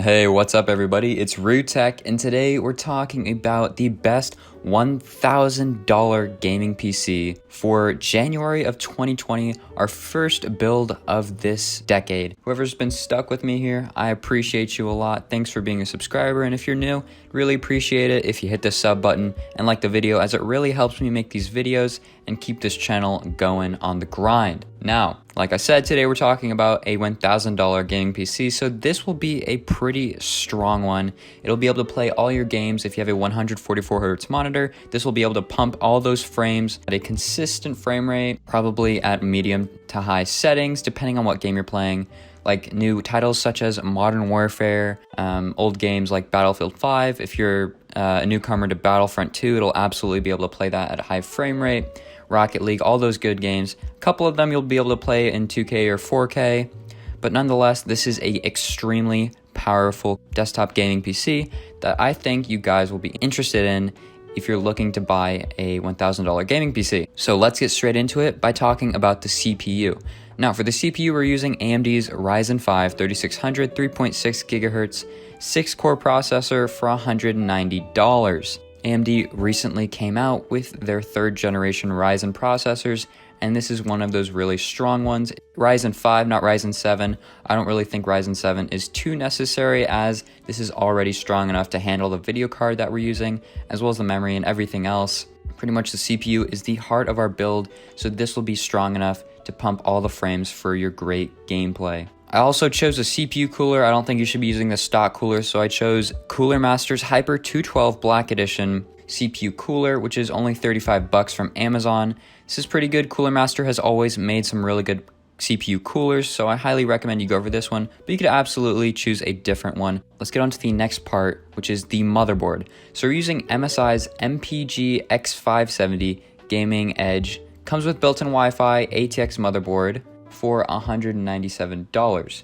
Hey, what's up everybody? It's Rutech, and today we're talking about the best $1,000 gaming PC for January of 2020, our first build of this decade. Whoever's been stuck with me here, I appreciate you a lot. Thanks for being a subscriber, and if you're new, really appreciate it if you hit the sub button and like the video, as it really helps me make these videos and keep this channel going on the grind. Now, like I said, today we're talking about a $1,000 gaming PC, so this will be a pretty strong one. It'll be able to play all your games. If you have a 144Hz monitor, this will be able to pump all those frames at a consistent frame rate, probably at medium to high settings, depending on what game you're playing. Like new titles such as Modern Warfare, old games like Battlefield 5. If you're a newcomer to Battlefront 2, it'll absolutely be able to play that at a high frame rate. Rocket League, all those good games. A couple of them you'll be able to play in 2K or 4K, but nonetheless, this is a extremely powerful desktop gaming PC that I think you guys will be interested in if you're looking to buy a $1,000 gaming PC. So let's get straight into it by talking about the CPU. Now for the CPU, we're using AMD's Ryzen 5 3600 3.6 GHz 6-core processor for $190. AMD recently came out with their 3rd generation Ryzen processors, and this is one of those really strong ones. Ryzen 5, not Ryzen 7. I don't really think Ryzen 7 is too necessary, as this is already strong enough to handle the video card that we're using, as well as the memory and everything else. Pretty much the CPU is the heart of our build, so this will be strong enough to pump all the frames for your great gameplay. I also chose a CPU cooler. I don't think you should be using the stock cooler, so I chose Cooler Master's Hyper 212 Black Edition CPU cooler, which is only $35 from Amazon. This is pretty good. Cooler Master has always made some really good CPU coolers, so I highly recommend you go for this one, but you could absolutely choose a different one. Let's get on to the next part, which is the motherboard. So we're using MSI's MPG X570 Gaming Edge. Comes with built-in Wi-Fi ATX motherboard for $197.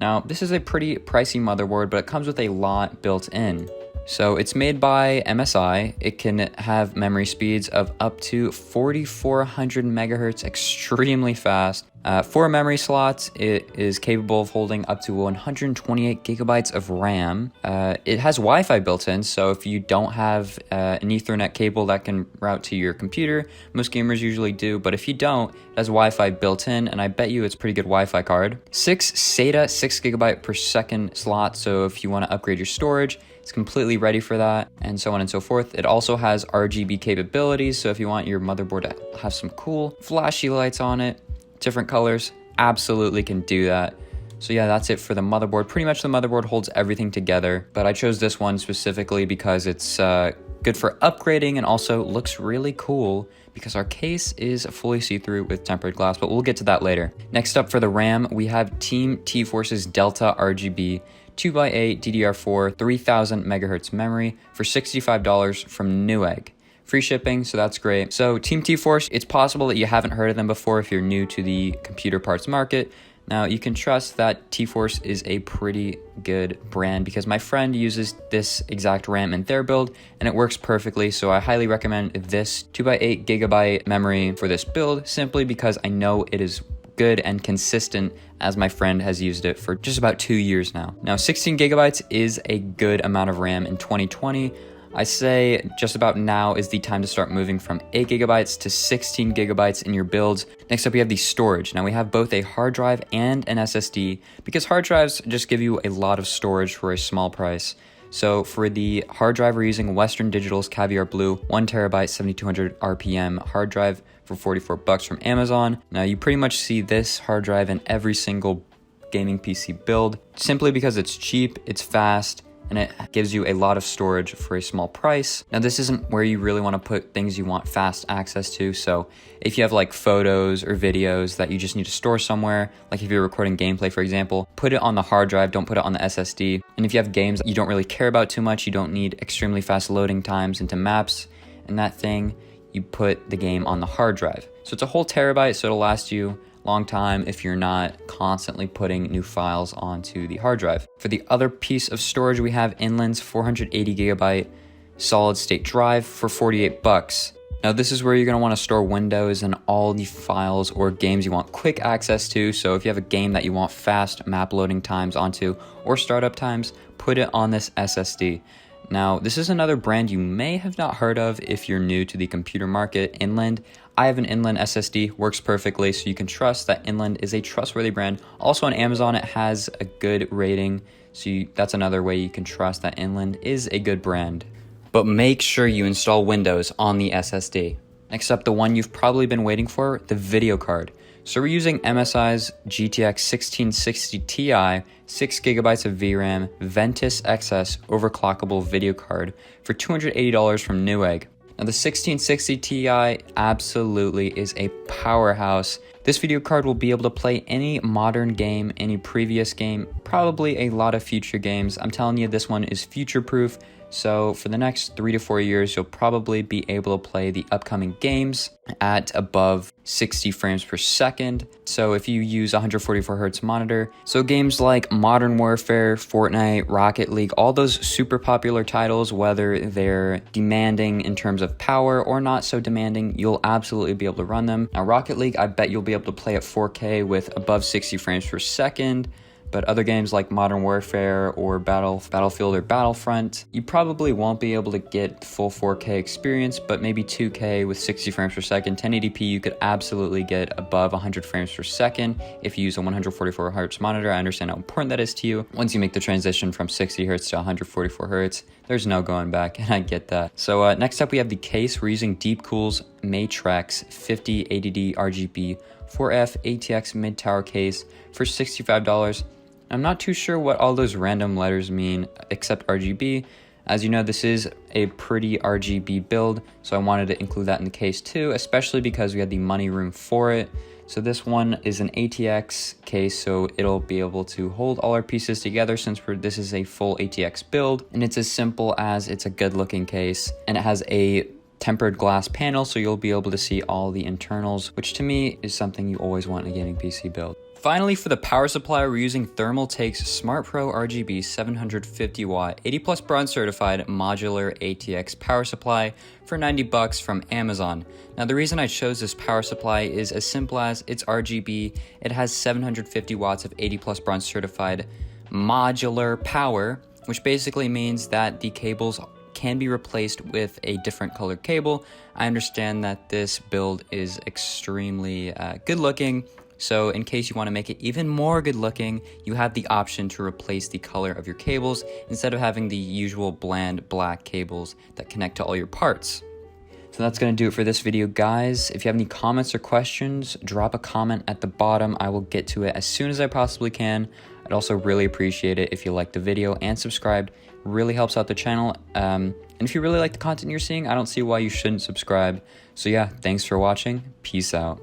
Now, this is a pretty pricey motherboard, but it comes with a lot built in. So it's made by MSI. It can have memory speeds of up to 4,400 megahertz, extremely fast. 4 memory slots. It is capable of holding up to 128 gigabytes of RAM. It has Wi-Fi built in, so if you don't have an Ethernet cable that can route to your computer, most gamers usually do, but if you don't, it has Wi-Fi built in, and I bet you it's a pretty good Wi-Fi card. 6 SATA 6 gigabyte per second slot, so if you want to upgrade your storage, it's completely ready for that, and so on and so forth. It also has RGB capabilities, so if you want your motherboard to have some cool flashy lights on it, different colors, absolutely can do that. So yeah, that's it for the motherboard. Pretty much the motherboard holds everything together, but I chose this one specifically because it's good for upgrading and also looks really cool because our case is fully see-through with tempered glass, but we'll get to that later. Next up for the RAM, we have Team T-Force's Delta-RGB 2x8 DDR4 3000 megahertz memory for $65 from Newegg. Free shipping, so that's great. So Team T-Force, it's possible that you haven't heard of them before if you're new to the computer parts market. Now, you can trust that T-Force is a pretty good brand because my friend uses this exact RAM in their build and it works perfectly, so I highly recommend this 2x8 gigabyte memory for this build simply because I know it is good and consistent, as my friend has used it for just about 2 years now. Now, 16 gigabytes is a good amount of RAM in 2020. I say just about now is the time to start moving from 8 gigabytes to 16 gigabytes in your builds. Next up, we have the storage. Now we have both a hard drive and an SSD because hard drives just give you a lot of storage for a small price. So for the hard drive, we're using Western Digital's Caviar Blue 1 terabyte 7200 RPM hard drive for $44 from Amazon. Now you pretty much see this hard drive in every single gaming PC build simply because it's cheap, it's fast, and it gives you a lot of storage for a small price. Now this isn't where you really want to put things you want fast access to, so if you have like photos or videos that you just need to store somewhere, like if you're recording gameplay for example, put it on the hard drive, don't put it on the SSD. And if you have games that you don't really care about too much, you don't need extremely fast loading times into maps and that thing, you put the game on the hard drive. So it's a whole terabyte, so it'll last you long time if you're not constantly putting new files onto the hard drive. For the other piece of storage, we have Inland's 480 gigabyte solid state drive for $48. Now this is where you're going to want to store Windows and all the files or games you want quick access to. So if you have a game that you want fast map loading times onto or startup times, put it on this SSD. Now this is another brand you may have not heard of if you're new to the computer market, Inland. I have an Inland SSD, works perfectly, so you can trust that Inland is a trustworthy brand. Also on Amazon, it has a good rating, so that's another way you can trust that Inland is a good brand. But make sure you install Windows on the SSD. Next up, the one you've probably been waiting for, the video card. So we're using MSI's GTX 1660 Ti, 6GB of VRAM, VENTUS XS overclockable video card for $280 from Newegg. Now the 1660 Ti absolutely is a powerhouse. This video card will be able to play any modern game, any previous game, probably a lot of future games. I'm telling you, this one is future-proof. So for the next 3 to 4 years, you'll probably be able to play the upcoming games at above 60 frames per second. So if you use 144 Hz monitor, so games like Modern Warfare, Fortnite, Rocket League, all those super popular titles, whether they're demanding in terms of power or not so demanding, you'll absolutely be able to run them. Now Rocket League, I bet you'll be able to play at 4K with above 60 frames per second. But other games like Modern Warfare or Battlefield or Battlefront, you probably won't be able to get full 4K experience, but maybe 2K with 60 frames per second. 1080p, you could absolutely get above 100 frames per second if you use a 144 Hz monitor. I understand how important that is to you. Once you make the transition from 60 Hz to 144 Hz, there's no going back, and I get that. So next up, we have the case. We're using Deepcool's MATREXX 50 ADD-RGB 4F ATX mid-tower case for $65. I'm not too sure what all those random letters mean except RGB. As you know, this is a pretty RGB build, so I wanted to include that in the case too, especially because we had the money room for it. So this one is an ATX case, so it'll be able to hold all our pieces together since this is a full ATX build. And it's as simple as it's a good looking case, and it has a tempered glass panel, so you'll be able to see all the internals, which to me is something you always want in a gaming PC build. Finally, for the power supply, we're using Thermaltake's Smart Pro RGB 750 watt 80 plus bronze certified modular ATX power supply for $90 from Amazon. Now the reason I chose this power supply is as simple as it's RGB, it has 750 watts of 80 plus bronze certified modular power, which basically means that the cables can be replaced with a different colored cable. I understand that this build is extremely good looking. So in case you want to make it even more good looking, you have the option to replace the color of your cables instead of having the usual bland black cables that connect to all your parts. So that's going to do it for this video, guys. If you have any comments or questions, drop a comment at the bottom. I will get to it as soon as I possibly can. I'd also really appreciate it if you liked the video and subscribed. It really helps out the channel. And if you really like the content you're seeing, I don't see why you shouldn't subscribe. So yeah, thanks for watching. Peace out.